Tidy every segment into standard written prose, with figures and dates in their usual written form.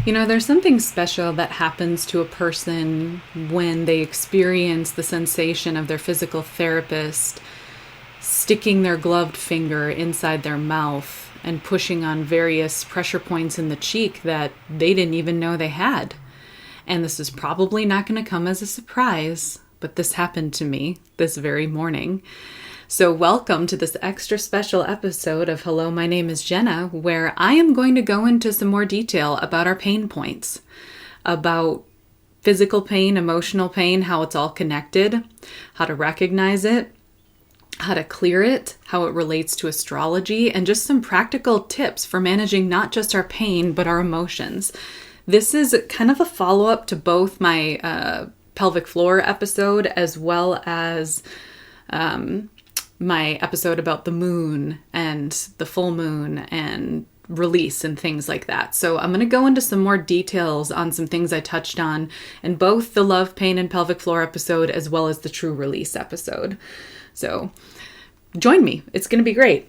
There's something special that happens to a person when they experience the sensation of their physical therapist sticking their gloved finger inside their mouth and pushing on various pressure points in the cheek that they didn't even know they had. And this is probably not going to come as a surprise, but this happened to me this very morning. So welcome to this extra special episode of Hello, My Name is Jenna, where I am going to go into some more detail about our pain points, about physical pain, emotional pain, how it's all connected, how to recognize it, how to clear it, how it relates to astrology, and just some practical tips for managing not just our pain, but our emotions. This is kind of a follow-up to both my pelvic floor episode as well as my episode about the moon and the full moon and release and things like that. So I'm going to go into some more details on some things I touched on in both the love, pain, and pelvic floor episode as well as the true release episode. So join me. It's going to be great.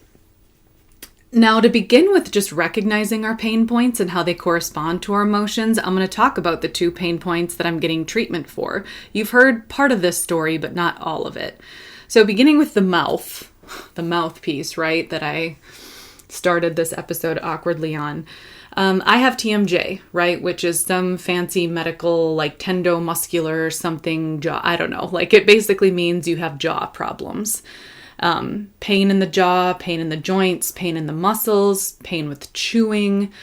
Now, to begin with just recognizing our pain points and how they correspond to our emotions, I'm going to talk about the two pain points that I'm getting treatment for. You've heard part of this story, but not all of it. So beginning with the mouthpiece, right, that I started this episode awkwardly on. I have TMJ, right, which is some fancy medical, like tendomuscular something jaw. I don't know. Like it basically means you have jaw problems. Pain in the jaw, pain in the joints, pain in the muscles, pain with chewing,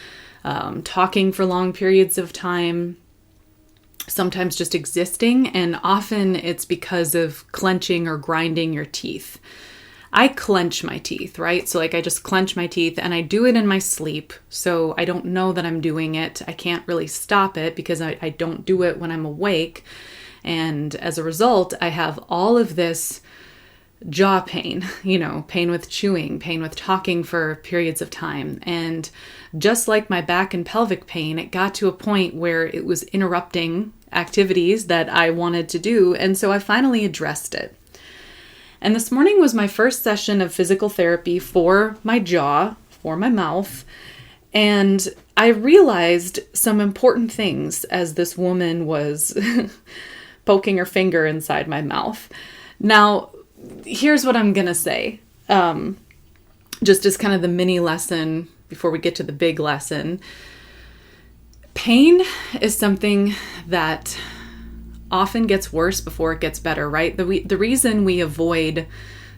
talking for long periods of time, sometimes just existing, and often it's because of clenching or grinding your teeth. I clench my teeth, right? So like I just clench my teeth and I do it in my sleep. So I don't know that I'm doing it. I can't really stop it because I don't do it when I'm awake. And as a result, I have all of this jaw pain, pain with chewing, pain with talking for periods of time. And just like my back and pelvic pain, it got to a point where it was interrupting activities that I wanted to do. And so I finally addressed it. And this morning was my first session of physical therapy for my jaw, for my mouth. And I realized some important things as this woman was poking her finger inside my mouth. Now, here's what I'm going to say. Just as kind of the mini lesson before we get to the big lesson. Pain is something that often gets worse before it gets better, right? The reason we avoid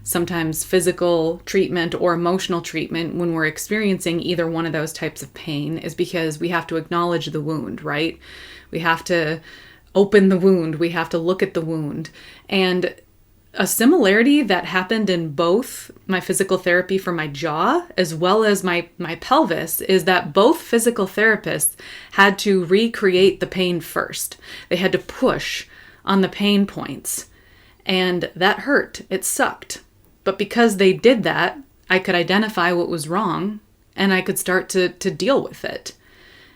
sometimes physical treatment or emotional treatment when we're experiencing either one of those types of pain is because we have to acknowledge the wound, right? We have to open the wound. We have to look at the wound. And a similarity that happened in both my physical therapy for my jaw as well as my pelvis is that both physical therapists had to recreate the pain first. They had to push on the pain points. And that hurt. It sucked. But because they did that, I could identify what was wrong and I could start to deal with it.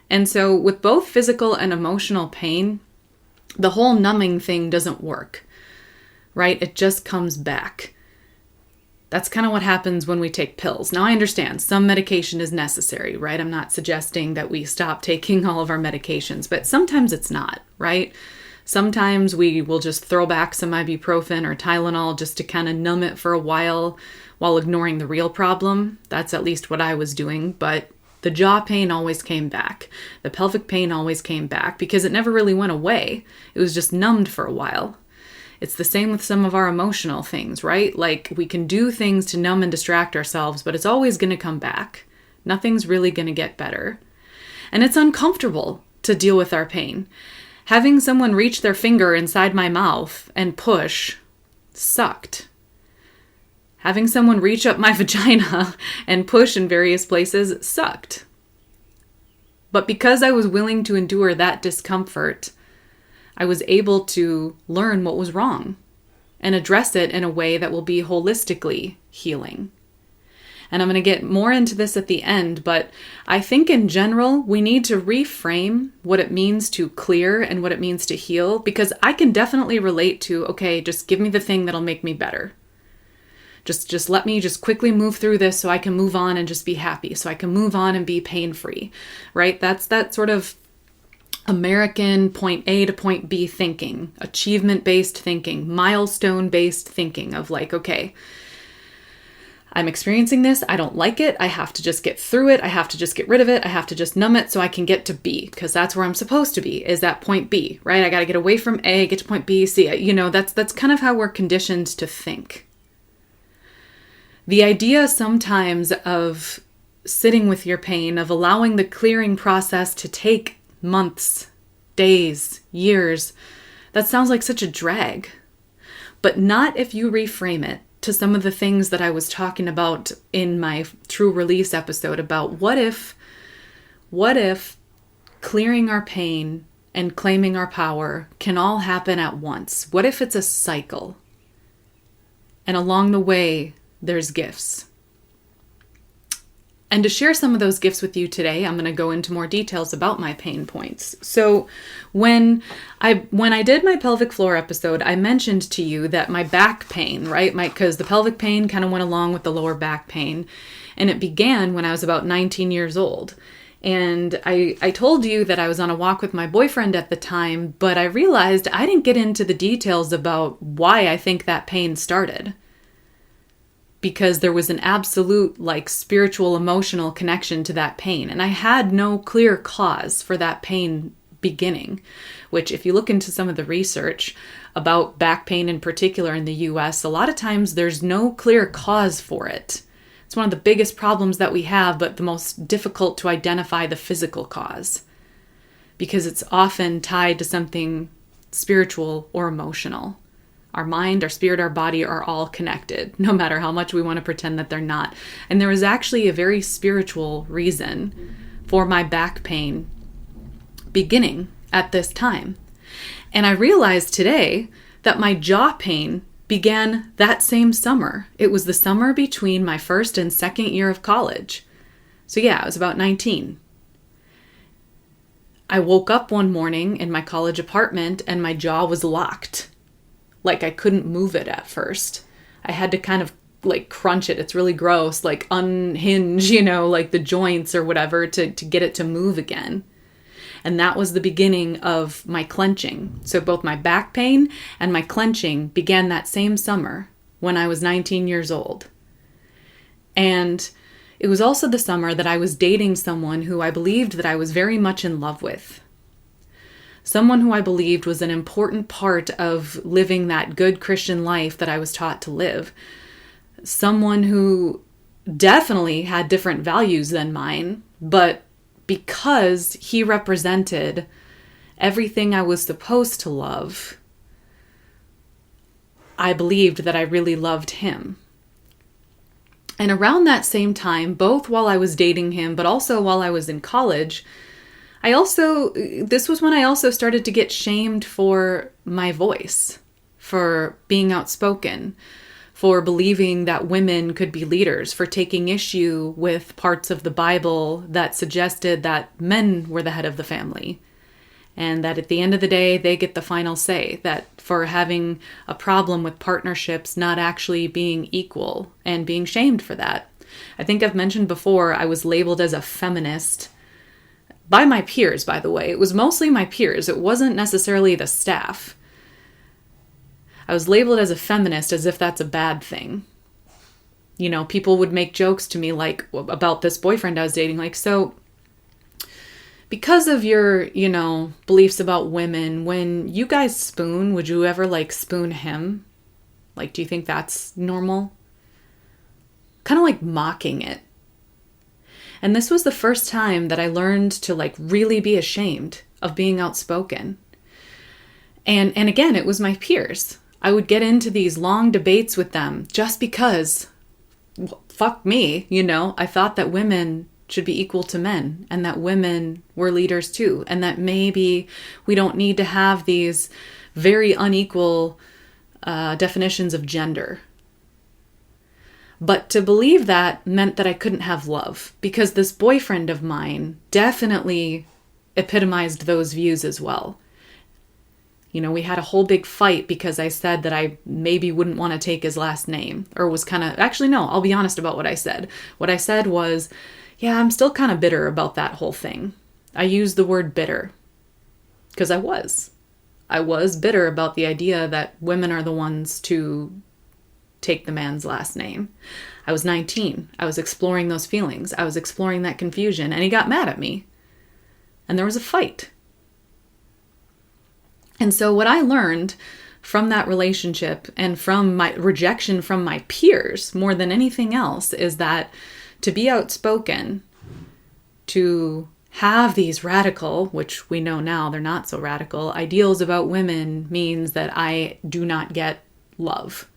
And so with both physical and emotional pain, the whole numbing thing doesn't work. Right? It just comes back. That's kind of what happens when we take pills. Now, I understand some medication is necessary, right? I'm not suggesting that we stop taking all of our medications, but sometimes it's not, right? Sometimes we will just throw back some ibuprofen or Tylenol just to kind of numb it for a while ignoring the real problem. That's at least what I was doing, but the jaw pain always came back. The pelvic pain always came back because it never really went away. It was just numbed for a while. It's the same with some of our emotional things, right? Like we can do things to numb and distract ourselves, but it's always going to come back. Nothing's really going to get better. And it's uncomfortable to deal with our pain. Having someone reach their finger inside my mouth and push sucked. Having someone reach up my vagina and push in various places sucked. But because I was willing to endure that discomfort, I was able to learn what was wrong and address it in a way that will be holistically healing. And I'm going to get more into this at the end, but I think in general, we need to reframe what it means to clear and what it means to heal, because I can definitely relate to, okay, just give me the thing that'll make me better. Just let me just quickly move through this so I can move on and just be happy, so I can move on and be pain-free, right? That's that sort of American point A to point B thinking, achievement-based thinking, milestone-based thinking of like, okay, I'm experiencing this. I don't like it. I have to just get through it. I have to just get rid of it. I have to just numb it so I can get to B, because that's where I'm supposed to be, is at point B, right? I got to get away from A, get to point B, C. That's kind of how we're conditioned to think. The idea sometimes of sitting with your pain, of allowing the clearing process to take months, days, years, that sounds like such a drag. But not if you reframe it to some of the things that I was talking about in my True Release episode about what if clearing our pain and claiming our power can all happen at once? What if it's a cycle? And along the way, there's gifts. And to share some of those gifts with you today, I'm going to go into more details about my pain points. So when I did my pelvic floor episode, I mentioned to you that my back pain, right? Because the pelvic pain kind of went along with the lower back pain. And it began when I was about 19 years old. And I told you that I was on a walk with my boyfriend at the time, but I realized I didn't get into the details about why I think that pain started. Because there was an absolute spiritual, emotional connection to that pain. And I had no clear cause for that pain beginning, which if you look into some of the research about back pain in particular in the US, a lot of times there's no clear cause for it. It's one of the biggest problems that we have, but the most difficult to identify the physical cause, because it's often tied to something spiritual or emotional. Our mind, our spirit, our body are all connected, no matter how much we want to pretend that they're not. And there was actually a very spiritual reason for my back pain beginning at this time. And I realized today that my jaw pain began that same summer. It was the summer between my first and second year of college. So yeah, I was about 19. I woke up one morning in my college apartment and my jaw was locked. I couldn't move it at first. I had to kind of crunch it. It's really gross, unhinge, the joints or whatever to get it to move again. And that was the beginning of my clenching. So both my back pain and my clenching began that same summer when I was 19 years old. And it was also the summer that I was dating someone who I believed that I was very much in love with. Someone who I believed was an important part of living that good Christian life that I was taught to live. Someone who definitely had different values than mine, but because he represented everything I was supposed to love, I believed that I really loved him. And around that same time, both while I was dating him, but also while I was in college, this was when I also started to get shamed for my voice, for being outspoken, for believing that women could be leaders, for taking issue with parts of the Bible that suggested that men were the head of the family, and that at the end of the day, they get the final say, that for having a problem with partnerships not actually being equal and being shamed for that. I think I've mentioned before, I was labeled as a feminist by my peers, by the way. It was mostly my peers. It wasn't necessarily the staff. I was labeled as a feminist as if that's a bad thing. People would make jokes to me about this boyfriend I was dating, so because of your, beliefs about women, when you guys spoon, would you ever spoon him? Do you think that's normal? Kind of mocking it. And this was the first time that I learned to really be ashamed of being outspoken. And again, it was my peers. I would get into these long debates with them just because, fuck me, I thought that women should be equal to men and that women were leaders too. And that maybe we don't need to have these very unequal definitions of gender. But to believe that meant that I couldn't have love, because this boyfriend of mine definitely epitomized those views as well. We had a whole big fight because I said that I maybe wouldn't want to take his last name, or was actually, no, I'll be honest about what I said. What I said was, yeah, I'm still kind of bitter about that whole thing. I used the word bitter. because I was. I was bitter about the idea that women are the ones to take the man's last name. I was 19. I was exploring those feelings. I was exploring that confusion, and he got mad at me. And there was a fight. And so what I learned from that relationship and from my rejection from my peers more than anything else is that to be outspoken, to have these radical, which we know now they're not so radical, ideals about women means that I do not get love.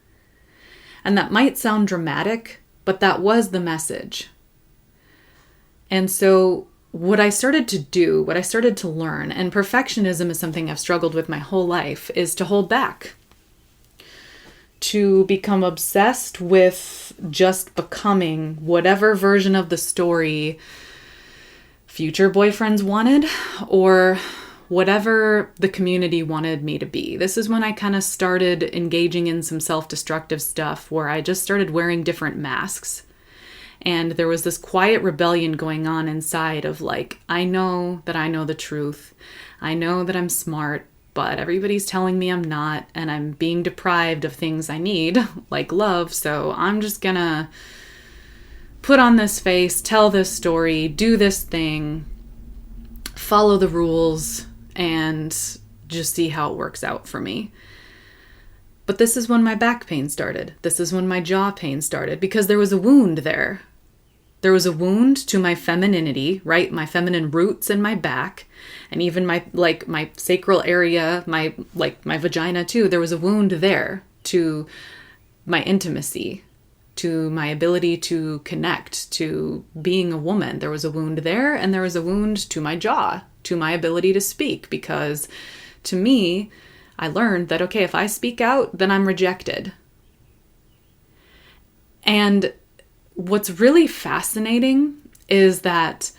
And that might sound dramatic, but that was the message. And so what I started to do, what I started to learn, and perfectionism is something I've struggled with my whole life, is to hold back. To become obsessed with just becoming whatever version of the story future boyfriends wanted, or whatever the community wanted me to be. This is when I kind of started engaging in some self-destructive stuff where I just started wearing different masks. And there was this quiet rebellion going on inside of like, I know that I know the truth. I know that I'm smart, but everybody's telling me I'm not, and I'm being deprived of things I need, like love. So I'm just gonna put on this face, tell this story, do this thing, follow the rules, and just see how it works out for me. But this is when my back pain started. This is when my jaw pain started, because there was a wound there. There was a wound to my femininity, right? My feminine roots in my back, and even my sacral area, my vagina too. There was a wound there to my intimacy, to my ability to connect, to being a woman. There was a wound there, and there was a wound to my jaw, to my ability to speak, because to me, I learned that, okay, if I speak out, then I'm rejected. And what's really fascinating is that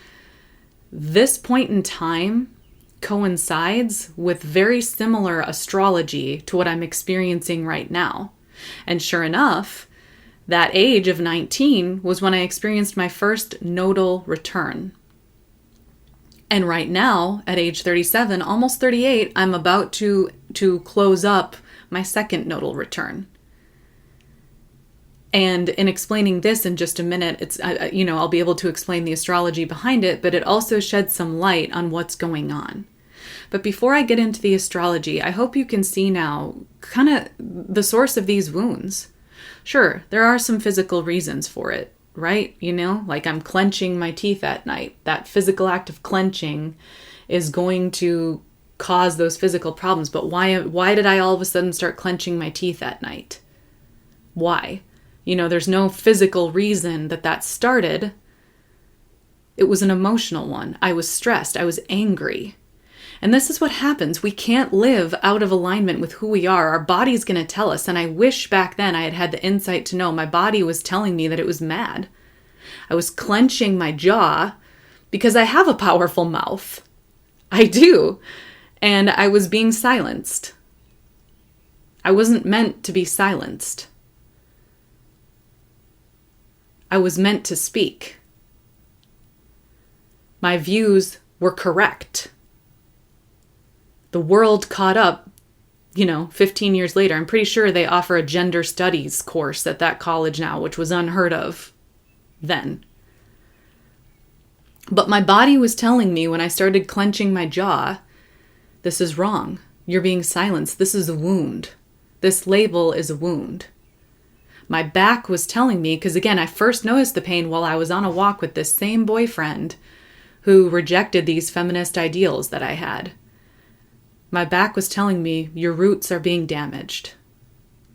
this point in time coincides with very similar astrology to what I'm experiencing right now. And sure enough, that age of 19 was when I experienced my first nodal return. And right now, at age 37, almost 38, I'm about to close up my second nodal return. And in explaining this in just a minute, I'll be able to explain the astrology behind it, but it also sheds some light on what's going on. But before I get into the astrology, I hope you can see now kind of the source of these wounds. Sure, there are some physical reasons for it, right? Like I'm clenching my teeth at night. That physical act of clenching is going to cause those physical problems. But why did I all of a sudden start clenching my teeth at night? Why? There's no physical reason that started. It was an emotional one. I was stressed. I was angry. And this is what happens. We can't live out of alignment with who we are. Our body's going to tell us. And I wish back then I had had the insight to know my body was telling me that it was mad. I was clenching my jaw because I have a powerful mouth. I do. And I was being silenced. I wasn't meant to be silenced. I was meant to speak. My views were correct. The world caught up, 15 years later. I'm pretty sure they offer a gender studies course at that college now, which was unheard of then. But my body was telling me when I started clenching my jaw, this is wrong. You're being silenced. This is a wound. This label is a wound. My back was telling me, because again, I first noticed the pain while I was on a walk with this same boyfriend who rejected these feminist ideals that I had. My back was telling me, your roots are being damaged.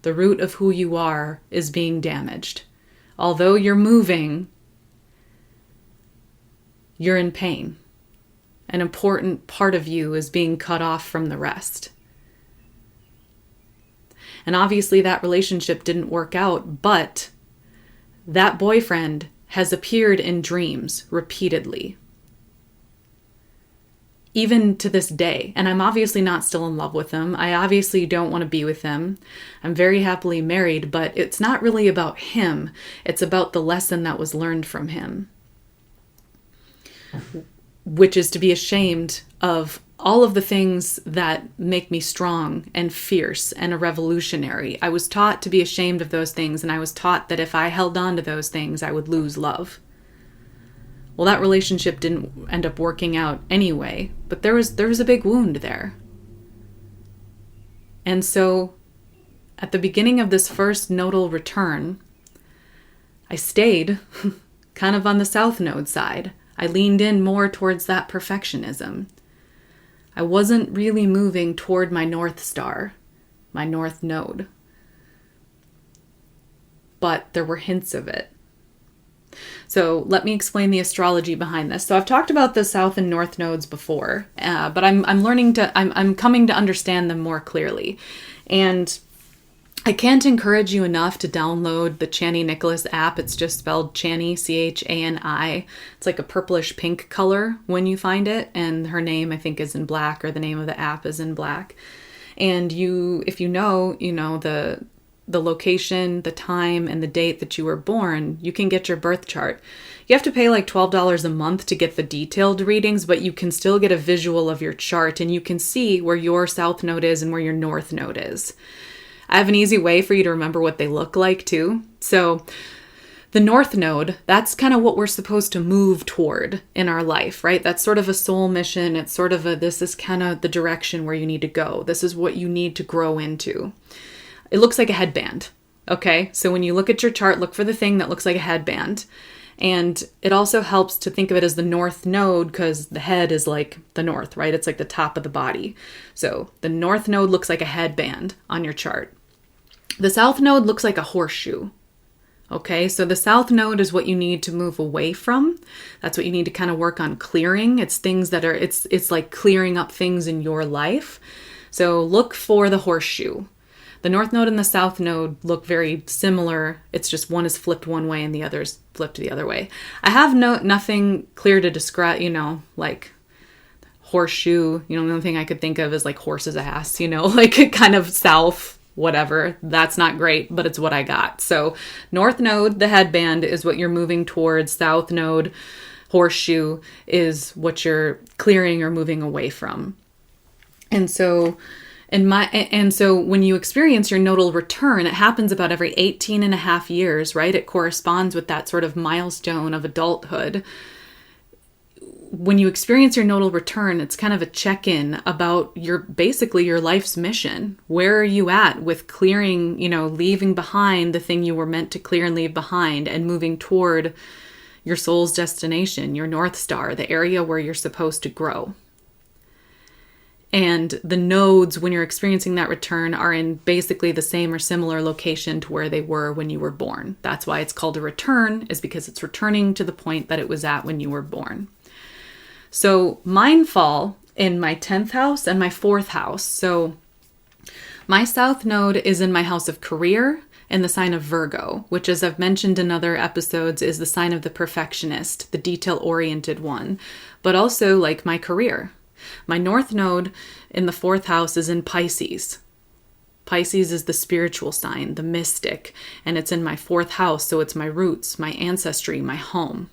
The root of who you are is being damaged. Although you're moving, you're in pain. An important part of you is being cut off from the rest. And obviously that relationship didn't work out, but that boyfriend has appeared in dreams repeatedly. Even to this day. And I'm obviously not still in love with him. I obviously don't want to be with him. I'm very happily married, but it's not really about him. It's about the lesson that was learned from him. which is to be ashamed of all of the things that make me strong and fierce and a revolutionary. I was taught to be ashamed of those things, and I was taught that if I held on to those things, I would lose love. Well, that relationship didn't end up working out anyway, but there was a big wound there. And so at the beginning of this first nodal return, I stayed kind of on the south node side. I leaned in more towards that perfectionism. I wasn't really moving toward my North Star, my North Node. But there were hints of it. So let me explain the astrology behind this. So I've talked about the South and North nodes before, but I'm coming to understand them more clearly. And I can't encourage you enough to download the Chani Nicholas app. It's just spelled Chani, Chani. It's like a purplish pink color when you find it. And her name, I think, is in black, or the name of the app is in black. And if you know the location, the time, and the date that you were born, you can get your birth chart. You have to pay like $12 a month to get the detailed readings, but you can still get a visual of your chart, and you can see where your South Node is and where your North Node is. I have an easy way for you to remember what they look like too. So the North Node, that's kind of what we're supposed to move toward in our life, right? That's sort of a soul mission. It's sort of this is kind of the direction where you need to go. This is what you need to grow into. It looks like a headband, okay? So when you look at your chart, look for the thing that looks like a headband. And it also helps to think of it as the North Node, because the head is like the north, right? It's like the top of the body. So the North Node looks like a headband on your chart. The South Node looks like a horseshoe. Okay, so the South Node is what you need to move away from. That's what you need to kind of work on clearing. It's things that are, it's like clearing up things in your life. So look for the horseshoe. The North Node and the South Node look very similar. It's just one is flipped one way and the other is flipped the other way. I have nothing clear to describe, like horseshoe. The only thing I could think of is like horse's ass, like kind of south, whatever. That's not great, but it's what I got. So North Node, the headband, is what you're moving towards. South Node, horseshoe, is what you're clearing or moving away from. And so when you experience your nodal return, it happens about every 18 and a half years, right? It corresponds with that sort of milestone of adulthood. When you experience your nodal return, it's kind of a check-in about basically your life's mission. Where are you at with clearing, leaving behind the thing you were meant to clear and leave behind, and moving toward your soul's destination, your North Star, the area where you're supposed to grow. And the nodes, when you're experiencing that return, are in basically the same or similar location to where they were when you were born. That's why it's called a return, is because it's returning to the point that it was at when you were born. So mine fall in my 10th house and my 4th house. So my South Node is in my house of career and the sign of Virgo, which, as I've mentioned in other episodes, is the sign of the perfectionist, the detail-oriented one, but also like my career. My North Node in the 4th house is in Pisces. Pisces is the spiritual sign, the mystic, and it's in my 4th house, so it's my roots, my ancestry, my home.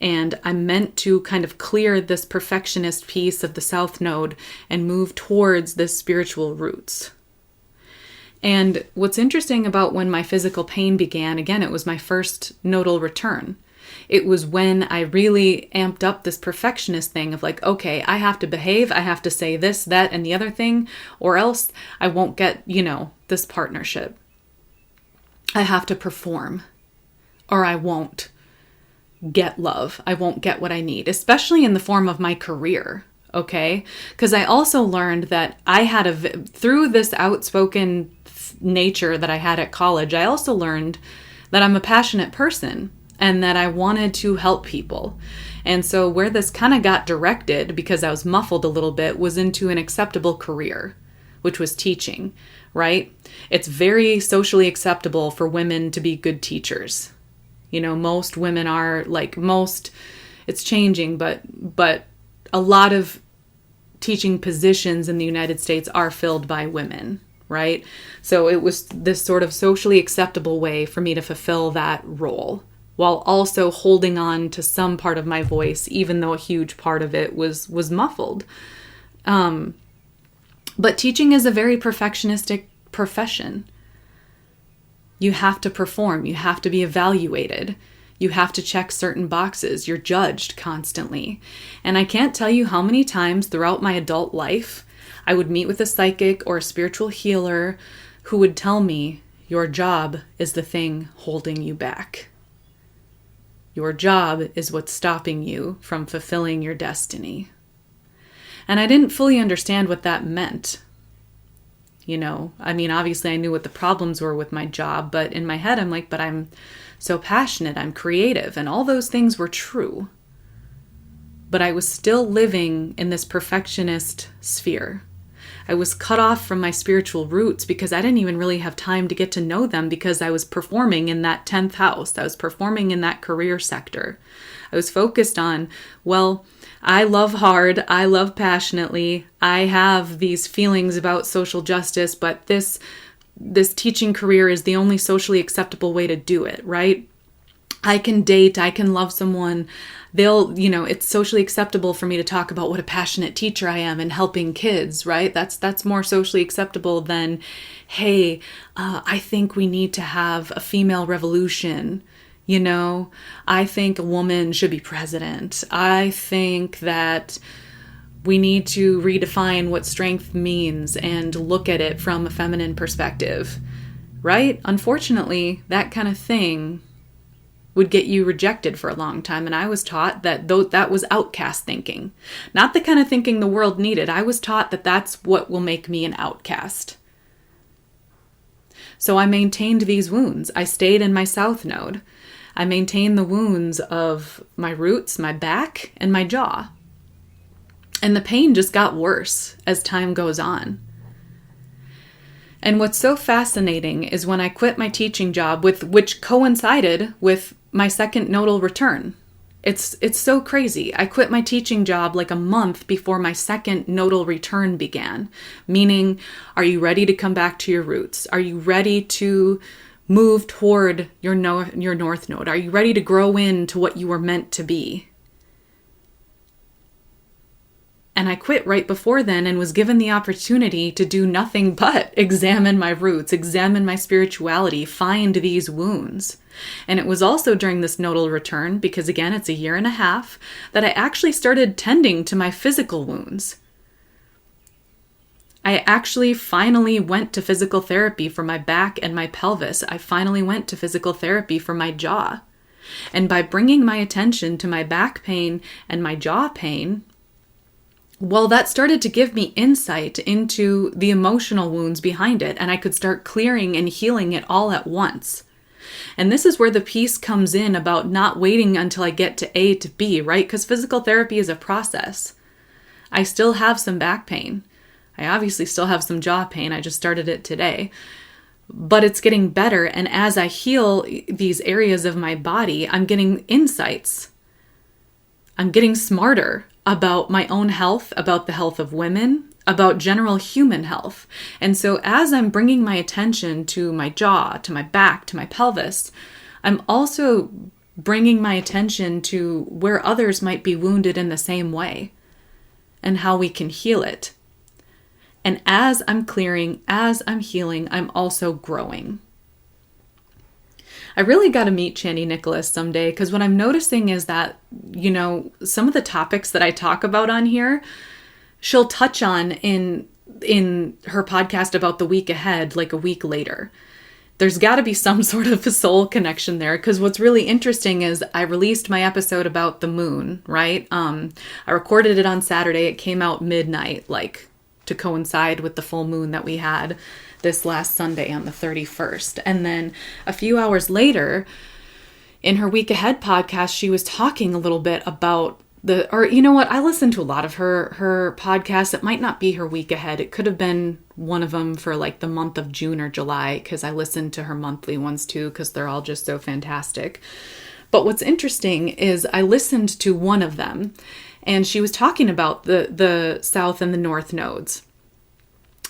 And I'm meant to kind of clear this perfectionist piece of the South Node and move towards this spiritual roots. And what's interesting about when my physical pain began, again, it was my first nodal return. It was when I really amped up this perfectionist thing of like, okay, I have to behave, I have to say this, that, and the other thing, or else I won't get, this partnership. I have to perform, or I won't get love. I won't get what I need, especially in the form of my career. Okay? Because I also learned that I had through this outspoken nature that I had at college, I also learned that I'm a passionate person and that I wanted to help people. And so where this kind of got directed, because I was muffled a little bit, was into an acceptable career, which was teaching, right? It's very socially acceptable for women to be good teachers. Most women are it's changing, but a lot of teaching positions in the United States are filled by women, right? So it was this sort of socially acceptable way for me to fulfill that role, while also holding on to some part of my voice, even though a huge part of it was muffled. But teaching is a very perfectionistic profession. You have to perform. You have to be evaluated. You have to check certain boxes. You're judged constantly. And I can't tell you how many times throughout my adult life I would meet with a psychic or a spiritual healer who would tell me, your job is the thing holding you back. Your job is what's stopping you from fulfilling your destiny. And I didn't fully understand what that meant. Obviously I knew what the problems were with my job, but in my head I'm like, but I'm so passionate, I'm creative, and all those things were true. But I was still living in this perfectionist sphere. I was cut off from my spiritual roots because I didn't even really have time to get to know them because I was performing in that 10th house. I was performing in that career sector. I was focused on, I love hard, I love passionately, I have these feelings about social justice, but this teaching career is the only socially acceptable way to do it, right? I can date, I can love someone. It's socially acceptable for me to talk about what a passionate teacher I am and helping kids, right? That's more socially acceptable than, hey, I think we need to have a female revolution. I think a woman should be president. I think that we need to redefine what strength means and look at it from a feminine perspective, right? Unfortunately, that kind of thing would get you rejected for a long time. And I was taught that that was outcast thinking, not the kind of thinking the world needed. I was taught that that's what will make me an outcast. So I maintained these wounds. I stayed in my South Node. I maintained the wounds of my roots, my back, and my jaw. And the pain just got worse as time goes on. And what's so fascinating is when I quit my teaching job, which coincided with my second nodal return. It's so crazy. I quit my teaching job like a month before my second nodal return began. Meaning, are you ready to come back to your roots? Are you ready to move toward your north node? Are you ready to grow into what you were meant to be? And I quit right before then and was given the opportunity to do nothing but examine my roots, examine my spirituality, find these wounds. And it was also during this nodal return, because again, it's a year and a half, that I actually started tending to my physical wounds. I actually finally went to physical therapy for my back and my pelvis. I finally went to physical therapy for my jaw. And by bringing my attention to my back pain and my jaw pain, that started to give me insight into the emotional wounds behind it, and I could start clearing and healing it all at once. And this is where the piece comes in about not waiting until I get to A to B, right? Because physical therapy is a process. I still have some back pain. I obviously still have some jaw pain. I just started it today. But it's getting better, and as I heal these areas of my body, I'm getting insights. I'm getting smarter about my own health, about the health of women, about general human health. And so as I'm bringing my attention to my jaw, to my back, to my pelvis, I'm also bringing my attention to where others might be wounded in the same way and how we can heal it. And as I'm clearing, as I'm healing, I'm also growing. I really got to meet Chandy Nicholas someday, because what I'm noticing is that, some of the topics that I talk about on here, she'll touch on in her podcast about the week ahead, like a week later. There's got to be some sort of a soul connection there, because what's really interesting is I released my episode about the moon, right? I recorded it on Saturday. It came out midnight, to coincide with the full moon that we had this last Sunday on the 31st. And then a few hours later, in her Week Ahead podcast, she was talking a little bit about I listened to a lot of her podcasts. It might not be her Week Ahead. It could have been one of them for the month of June or July, because I listened to her monthly ones too, because they're all just so fantastic. But what's interesting is I listened to one of them, and she was talking about the South and the North nodes.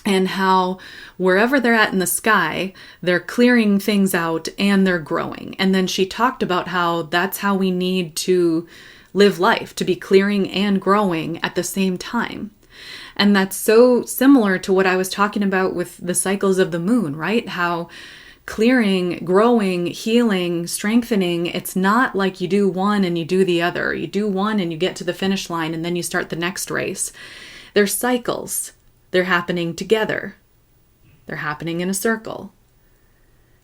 and how wherever they're at in the sky, they're clearing things out and they're growing. And then she talked about how that's how we need to live life, to be clearing and growing at the same time. And that's so similar to what I was talking about with the cycles of the moon, right? How clearing, growing, healing, strengthening, it's not like you do one and you do the other. You do one and you get to the finish line and then you start the next race. They're cycles. They're happening together. They're happening in a circle.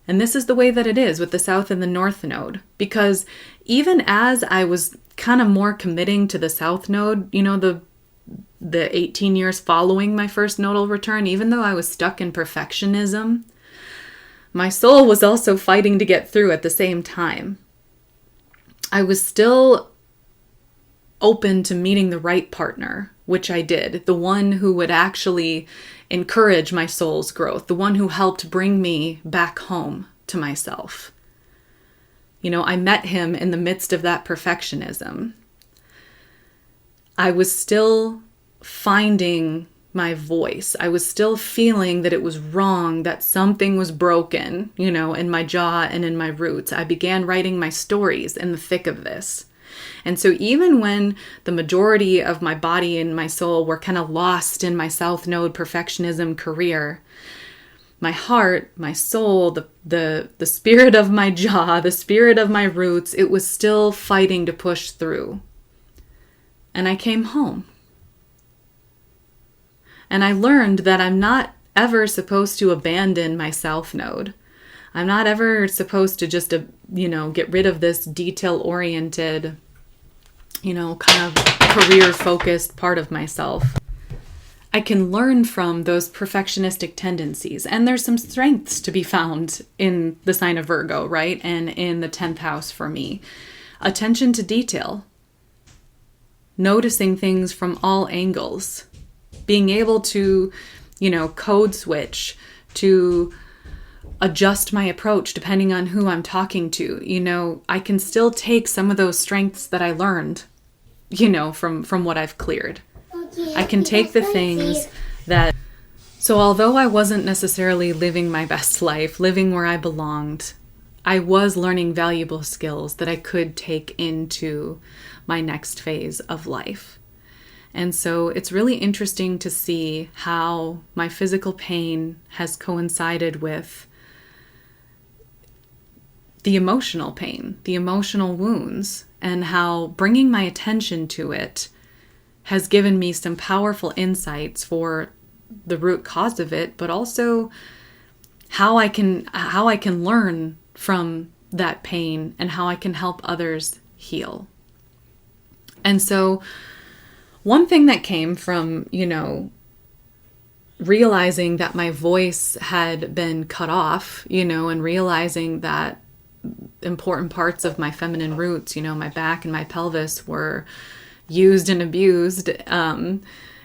And this is the way that it is with the South and the North Node. Because even as I was kind of more committing to the South Node, you know, the 18 years following my first nodal return, even though I was stuck in perfectionism, my soul was also fighting to get through at the same time. I was still open to meeting the right partner, which I did, the one who would actually encourage my soul's growth, the one who helped bring me back home to myself. You know, I met him in the midst of that perfectionism. I was still finding my voice. I was still feeling that it was wrong, that something was broken, you know, in my jaw and in my roots. I began writing my stories in the thick of this. And so even when the majority of my body and my soul were kind of lost in my South Node perfectionism career, my heart, my soul, the spirit of my jaw, the spirit of my roots, it was still fighting to push through. And I came home. And I learned that I'm not ever supposed to abandon my South Node. I'm not ever supposed to just, get rid of this detail-oriented, kind of career-focused part of myself. I can learn from those perfectionistic tendencies. And there's some strengths to be found in the sign of Virgo, right? And in the 10th house for me. Attention to detail. Noticing things from all angles. Being able to, code switch, to adjust my approach depending on who I'm talking to. I can still take some of those strengths that I learned, from what I've cleared. I can take the things that... So although I wasn't necessarily living my best life, living where I belonged, I was learning valuable skills that I could take into my next phase of life. And so it's really interesting to see how my physical pain has coincided with the emotional pain, the emotional wounds, and how bringing my attention to it has given me some powerful insights for the root cause of it, but also how I can learn from that pain and how I can help others heal. And so one thing that came from, realizing that my voice had been cut off, and realizing that important parts of my feminine roots, my back and my pelvis were used and abused. An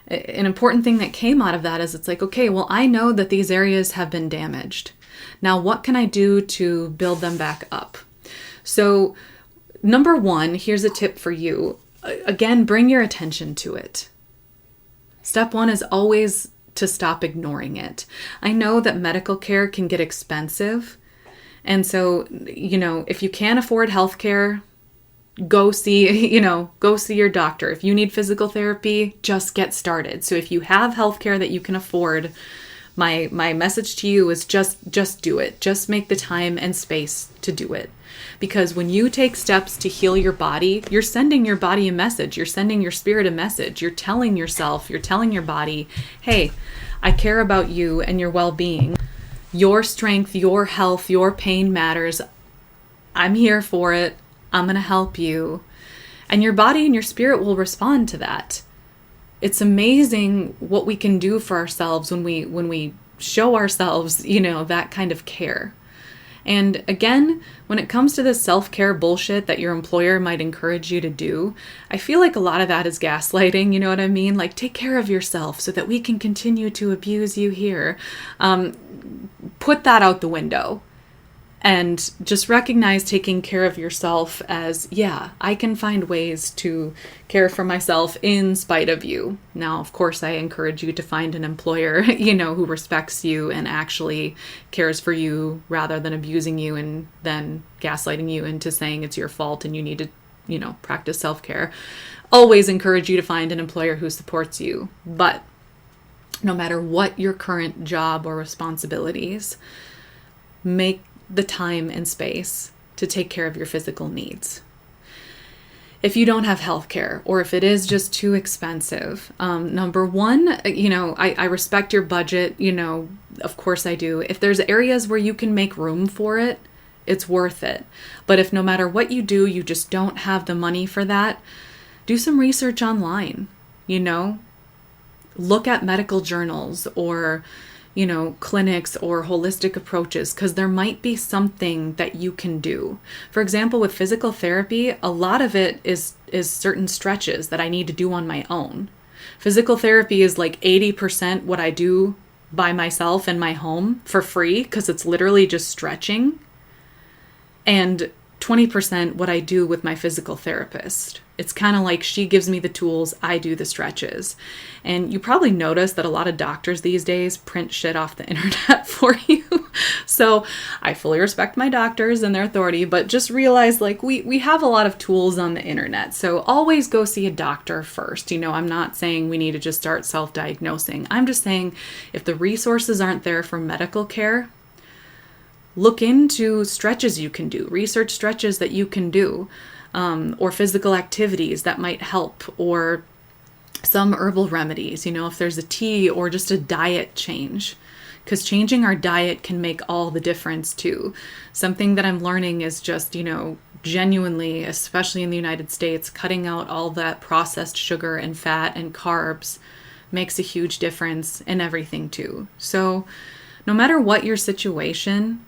important thing that came out of that is it's like, okay, well, I know that these areas have been damaged. Now, what can I do to build them back up? So, number one, here's a tip for you. Again, bring your attention to it. Step one is always to stop ignoring it. I know that medical care can get expensive. And so, if you can't afford healthcare, go see your doctor. If you need physical therapy, just get started. So if you have healthcare that you can afford, my message to you is just do it. Just make the time and space to do it. Because when you take steps to heal your body, you're sending your body a message. You're sending your spirit a message. You're telling yourself, you're telling your body, hey, I care about you and your well-being. Your strength, your health, your pain matters. I'm here for it. I'm going to help you. And your body and your spirit will respond to that. It's amazing what we can do for ourselves when we show ourselves, that kind of care. And again, when it comes to this self-care bullshit that your employer might encourage you to do, I feel like a lot of that is gaslighting, you know what I mean? Like, take care of yourself so that we can continue to abuse you here. Put that out the window. And just recognize taking care of yourself as, yeah, I can find ways to care for myself in spite of you. Now, of course, I encourage you to find an employer, who respects you and actually cares for you rather than abusing you and then gaslighting you into saying it's your fault and you need to, practice self-care. Always encourage you to find an employer who supports you. But no matter what your current job or responsibilities, make the time and space to take care of your physical needs. If you don't have healthcare, or if it is just too expensive, number one, I respect your budget, of course I do. If there's areas where you can make room for it, it's worth it. But if no matter what you do, you just don't have the money for that, do some research online, look at medical journals or clinics or holistic approaches, because there might be something that you can do. For example, with physical therapy, a lot of it is certain stretches that I need to do on my own. Physical therapy is like 80% what I do by myself in my home for free, because it's literally just stretching, and 20% what I do with my physical therapist. It's kind of like she gives me the tools, I do the stretches. And you probably notice that a lot of doctors these days print shit off the internet for you. So I fully respect my doctors and their authority, but just realize we have a lot of tools on the internet. So always go see a doctor first. I'm not saying we need to just start self-diagnosing. I'm just saying if the resources aren't there for medical care, look into stretches you can do, research stretches that you can do, or physical activities that might help, or some herbal remedies, if there's a tea or just a diet change, because changing our diet can make all the difference too. Something that I'm learning is just, genuinely, especially in the United States, cutting out all that processed sugar and fat and carbs makes a huge difference in everything too. So no matter what your situation,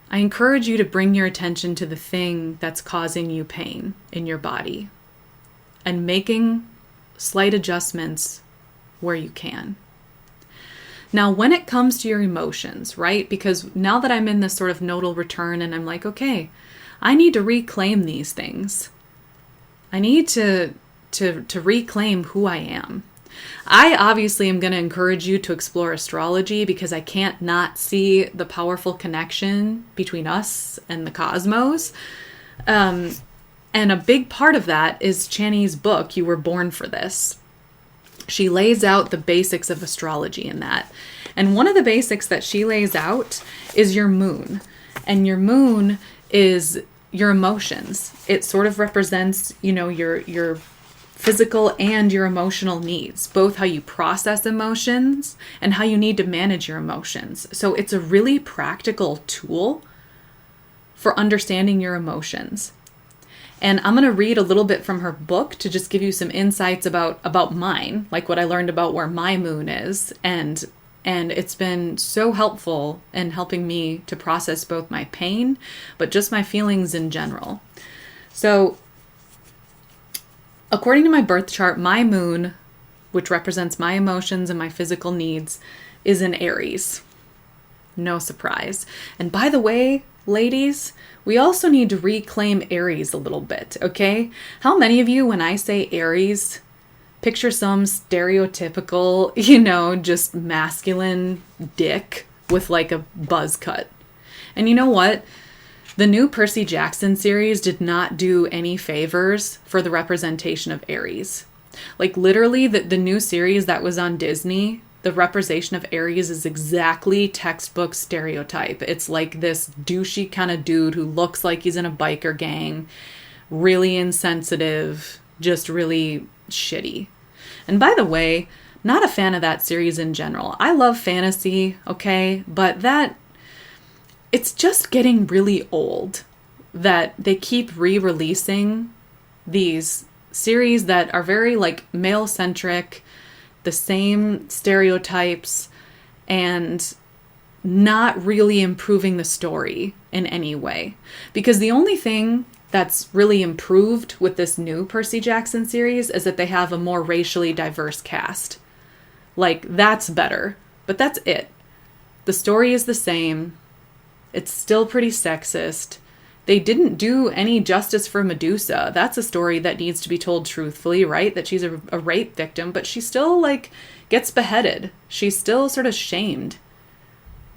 I encourage you to bring your attention to the thing that's causing you pain in your body and making slight adjustments where you can. Now, when it comes to your emotions, right? Because now that I'm in this sort of nodal return and I'm like, okay, I need to reclaim these things. I need to reclaim who I am. I obviously am going to encourage you to explore astrology, because I can't not see the powerful connection between us and the cosmos. And a big part of that is Channy's book, You Were Born for This. She lays out the basics of astrology in that. And one of the basics that she lays out is your moon. And your moon is your emotions. It sort of represents, your physical and your emotional needs, both how you process emotions and how you need to manage your emotions. So it's a really practical tool for understanding your emotions. And I'm going to read a little bit from her book to just give you some insights about mine, like what I learned about where my moon is. And it's been so helpful in helping me to process both my pain, but just my feelings in general. So according to my birth chart, my moon, which represents my emotions and my physical needs, is in Aries. No surprise. And by the way, ladies, we also need to reclaim Aries a little bit, okay? How many of you, when I say Aries, picture some stereotypical, just masculine dick with like a buzz cut? And you know what? The new Percy Jackson series did not do any favors for the representation of Aries. Like literally the new series that was on Disney, the representation of Aries is exactly textbook stereotype. It's like this douchey kind of dude who looks like he's in a biker gang, really insensitive, just really shitty. And by the way, not a fan of that series in general. I love fantasy, okay, but it's just getting really old that they keep re-releasing these series that are very like male-centric, the same stereotypes, and not really improving the story in any way. Because the only thing that's really improved with this new Percy Jackson series is that they have a more racially diverse cast. Like, that's better, but that's it. The story is the same. It's still pretty sexist. They didn't do any justice for Medusa. That's a story that needs to be told truthfully, right? That she's a rape victim, but she still, like, gets beheaded. She's still sort of shamed.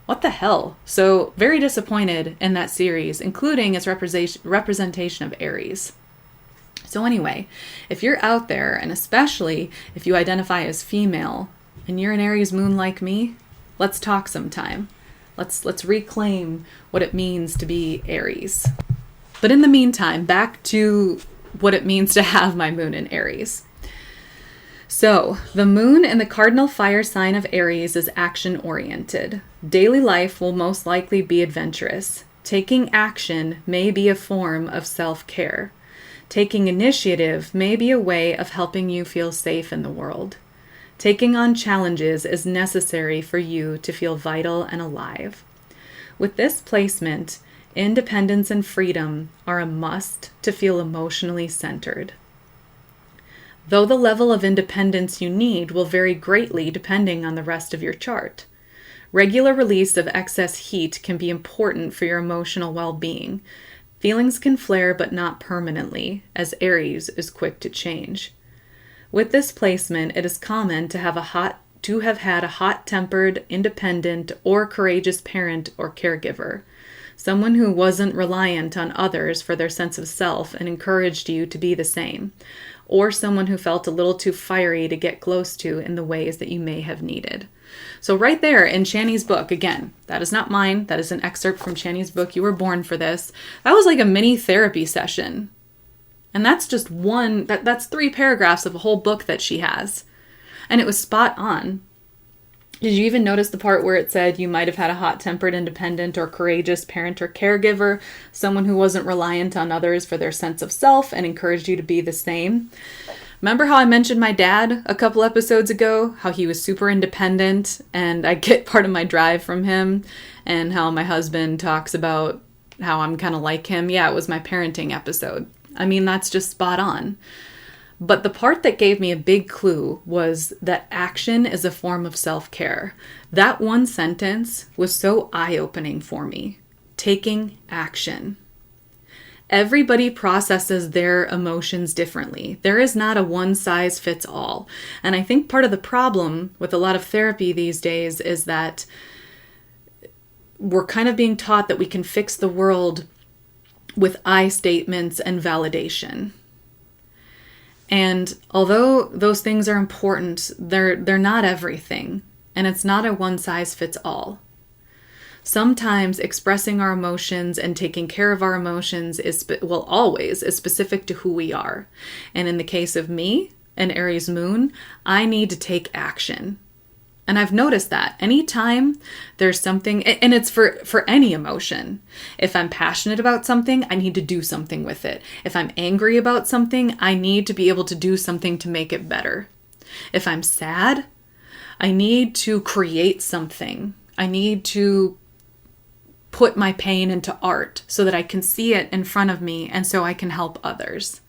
What the hell? So, very disappointed in that series, including its representation of Aries. So anyway, if you're out there, and especially if you identify as female, and you're an Aries moon like me, let's talk sometime. Let's reclaim what it means to be Aries. But in the meantime, back to what it means to have my moon in Aries. So, the moon in the cardinal fire sign of Aries is action-oriented. Daily life will most likely be adventurous. Taking action may be a form of self-care. Taking initiative may be a way of helping you feel safe in the world. Taking on challenges is necessary for you to feel vital and alive. With this placement, independence and freedom are a must to feel emotionally centered. Though the level of independence you need will vary greatly depending on the rest of your chart. Regular release of excess heat can be important for your emotional well-being. Feelings can flare but not permanently, as Aries is quick to change. With this placement, it is common to have had a hot-tempered, independent, or courageous parent or caregiver, someone who wasn't reliant on others for their sense of self and encouraged you to be the same, or someone who felt a little too fiery to get close to in the ways that you may have needed. So right there in Channy's book, again, that is not mine, that is an excerpt from Channy's book, You Were Born for This. That was like a mini therapy session. And that's just one, that's 3 paragraphs of a whole book that she has. And it was spot on. Did you even notice the part where it said you might have had a hot-tempered, independent, or courageous parent or caregiver, someone who wasn't reliant on others for their sense of self and encouraged you to be the same? Remember how I mentioned my dad a couple episodes ago? How he was super independent and I get part of my drive from him, and how my husband talks about how I'm kind of like him? Yeah, it was my parenting episode. I mean, that's just spot on. But the part that gave me a big clue was that action is a form of self-care. That one sentence was so eye-opening for me. Taking action. Everybody processes their emotions differently. There is not a one-size-fits-all. And I think part of the problem with a lot of therapy these days is that we're kind of being taught that we can fix the world with I statements and validation. And although those things are important, they're not everything. And it's not a one-size-fits-all. Sometimes expressing our emotions and taking care of our emotions always is specific to who we are. And in the case of me, an Aries moon, I need to take action. And I've noticed that anytime there's something, and it's for any emotion. If I'm passionate about something, I need to do something with it. If I'm angry about something, I need to be able to do something to make it better. If I'm sad, I need to create something. I need to put my pain into art so that I can see it in front of me and so I can help others.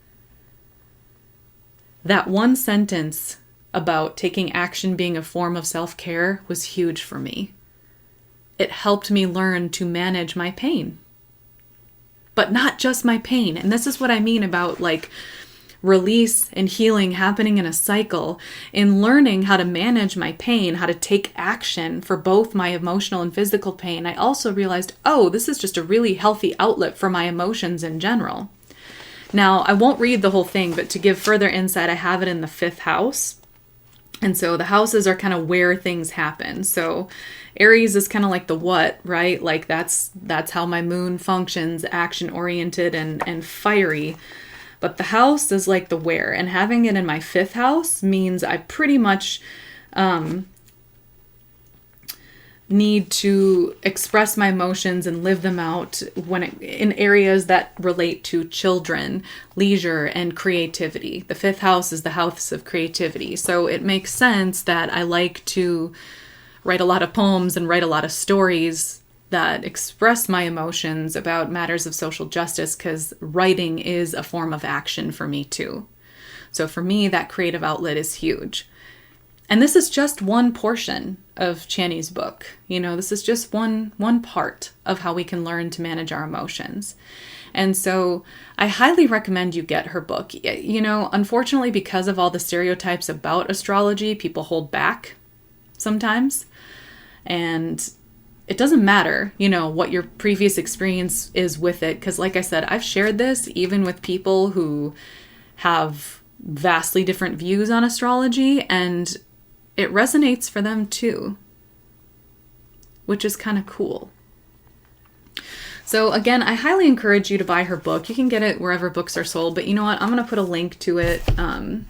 That one sentence about taking action being a form of self-care was huge for me. It helped me learn to manage my pain. But not just my pain. And this is what I mean about like release and healing happening in a cycle. In learning how to manage my pain, how to take action for both my emotional and physical pain, I also realized, this is just a really healthy outlet for my emotions in general. Now, I won't read the whole thing, but to give further insight, I have it in the 5th house. And so the houses are kind of where things happen. So Aries is kind of like the what, right? Like that's how my moon functions, action-oriented and fiery. But the house is like the where. And having it in my 5th house means I pretty much need to express my emotions and live them out in areas that relate to children, leisure, and creativity. The 5th house is the house of creativity. So it makes sense that I like to write a lot of poems and write a lot of stories that express my emotions about matters of social justice, because writing is a form of action for me too. So for me, that creative outlet is huge. And this is just one portion of Channy's book. This is just one part of how we can learn to manage our emotions. And so I highly recommend you get her book. Unfortunately, because of all the stereotypes about astrology, people hold back sometimes. And it doesn't matter, what your previous experience is with it. Because like I said, I've shared this even with people who have vastly different views on astrology, and it resonates for them too, which is kind of cool. So again, I highly encourage you to buy her book. You can get it wherever books are sold, but you know what? I'm going to put a link to it. I'm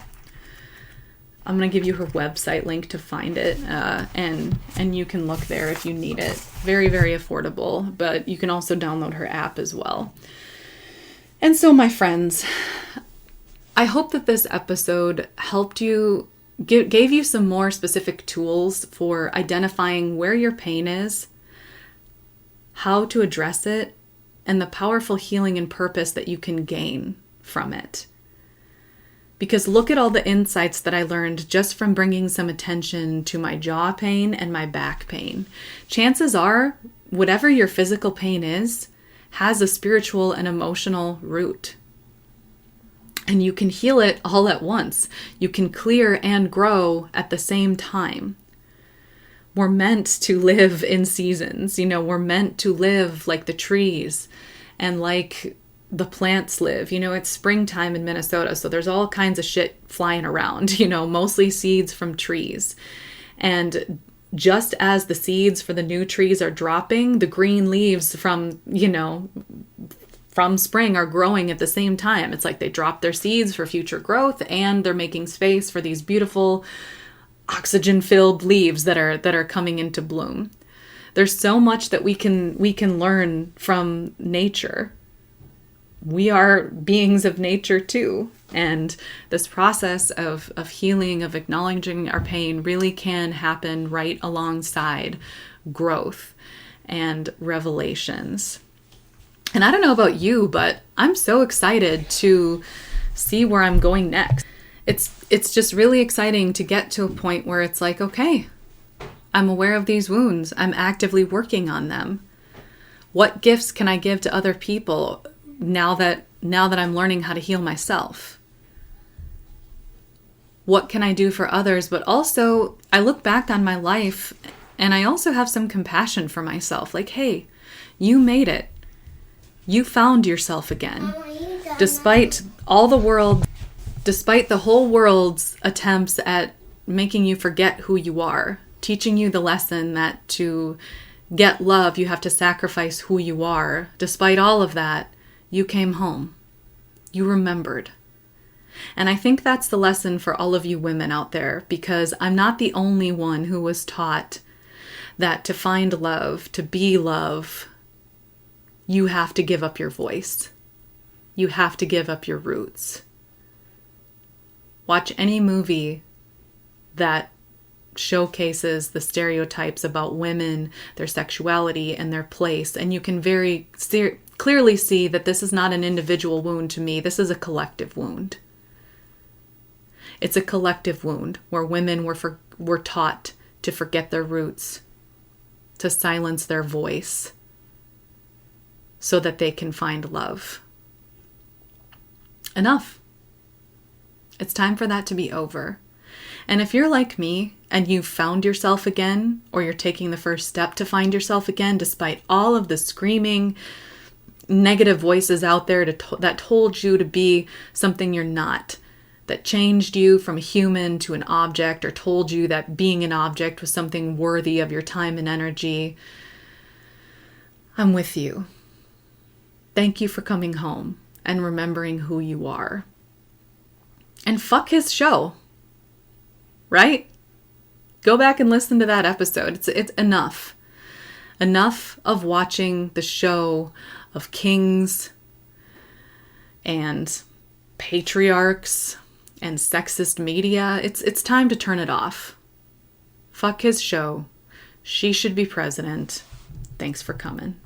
going to give you her website link to find it, and you can look there if you need it. Very, very affordable, but you can also download her app as well. And so, my friends, I hope that this episode helped you, gave you some more specific tools for identifying where your pain is, how to address it, and the powerful healing and purpose that you can gain from it. Because look at all the insights that I learned just from bringing some attention to my jaw pain and my back pain. Chances are, whatever your physical pain is, has a spiritual and emotional root. And you can heal it all at once. You can clear and grow at the same time. We're meant to live in seasons. We're meant to live like the trees and like the plants live. It's springtime in Minnesota, so there's all kinds of shit flying around, mostly seeds from trees. And just as the seeds for the new trees are dropping, the green leaves from spring are growing at the same time. It's like they drop their seeds for future growth, and they're making space for these beautiful oxygen-filled leaves that are coming into bloom. There's so much that we can learn from nature. We are beings of nature too. And this process of healing, of acknowledging our pain really can happen right alongside growth and revelations. And I don't know about you, but I'm so excited to see where I'm going next. It's just really exciting to get to a point where it's like, okay, I'm aware of these wounds. I'm actively working on them. What gifts can I give to other people now that I'm learning how to heal myself? What can I do for others? But also, I look back on my life and I also have some compassion for myself. Like, hey, you made it. You found yourself again. Despite the whole world's attempts at making you forget who you are, teaching you the lesson that to get love, you have to sacrifice who you are. Despite all of that, you came home. You remembered. And I think that's the lesson for all of you women out there, because I'm not the only one who was taught that to find love, to be love, you have to give up your voice. You have to give up your roots. Watch any movie that showcases the stereotypes about women, their sexuality, and their place, and you can very clearly see that this is not an individual wound to me. This is a collective wound. It's a collective wound where women were taught to forget their roots, to silence their voice, so that they can find love. Enough. It's time for that to be over. And if you're like me and you've found yourself again, or you're taking the first step to find yourself again, despite all of the screaming negative voices out there that told you to be something you're not, that changed you from a human to an object, or told you that being an object was something worthy of your time and energy, I'm with you. Thank you for coming home and remembering who you are. And fuck his show. Right? Go back and listen to that episode. It's enough. Enough of watching the show of kings and patriarchs and sexist media. It's time to turn it off. Fuck his show. She should be president. Thanks for coming.